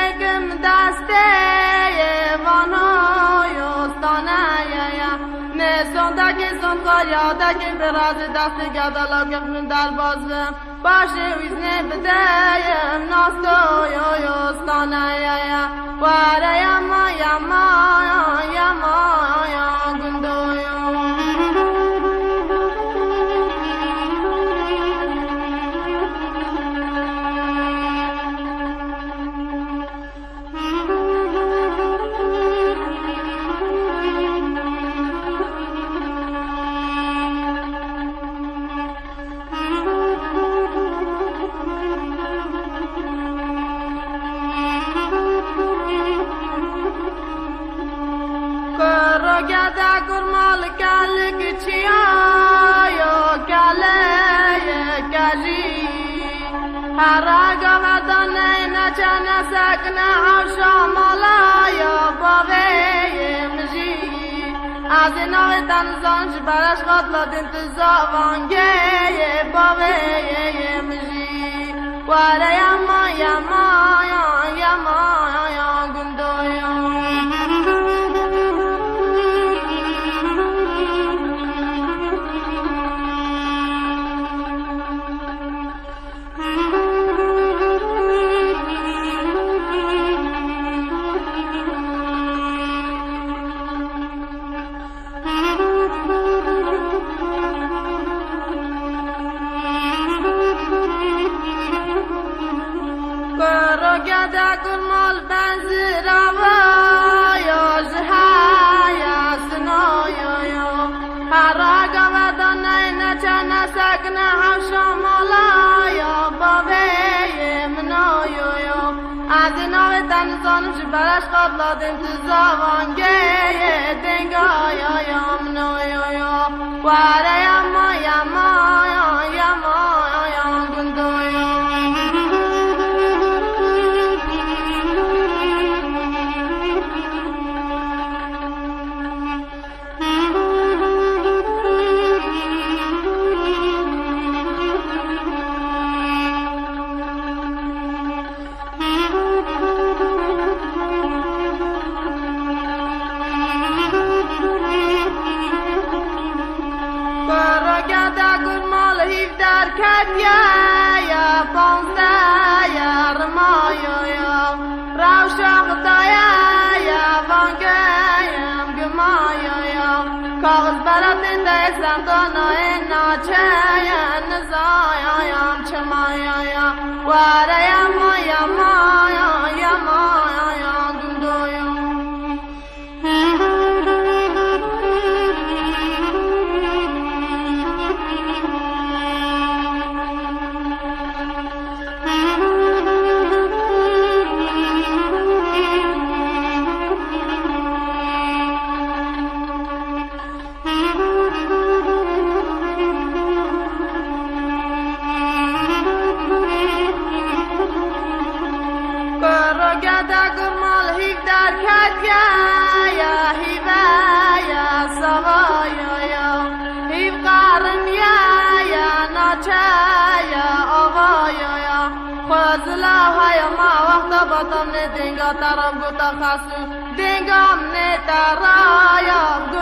بگم دسته وانای استانه یا نسان دکی سنخار یادکی براز دست گدالا گفتن در بازم باشه ویزنه بدهیم ناستوی استانه یا واره یما گندوی گدا گرمال کل کچیا یا کله کجی هر گودن نچن سکن شامالا یا باوی مجی از نوع تنزانش برش خطلت انتظاوانگه باوی مجی واره یما گندوی گدا گرمال بنزیر یا جهایا سنایا هر گودن نچن سکن شامالا یا باوی منایا از نوع تنزانش برش خطلات انتظاوانگه دنگایا منایا واره یما گندویا گدا گرمال هیف در کدیا یا پانزده یا رمایا یا روشا خدایا یا وانگایم گمایا یا کاغذ برات اندیسم دانای ناچه یا نزایا چمایا یا واره یما گندویا گدا گرمال هیف در کدیا یا هیوه یا سوایا یا هیف قارن یا ناچه یا آوایا یا خوزلا های ما وقتا باتم نه دنگا ترام گوتا خسو دنگام نه ترایا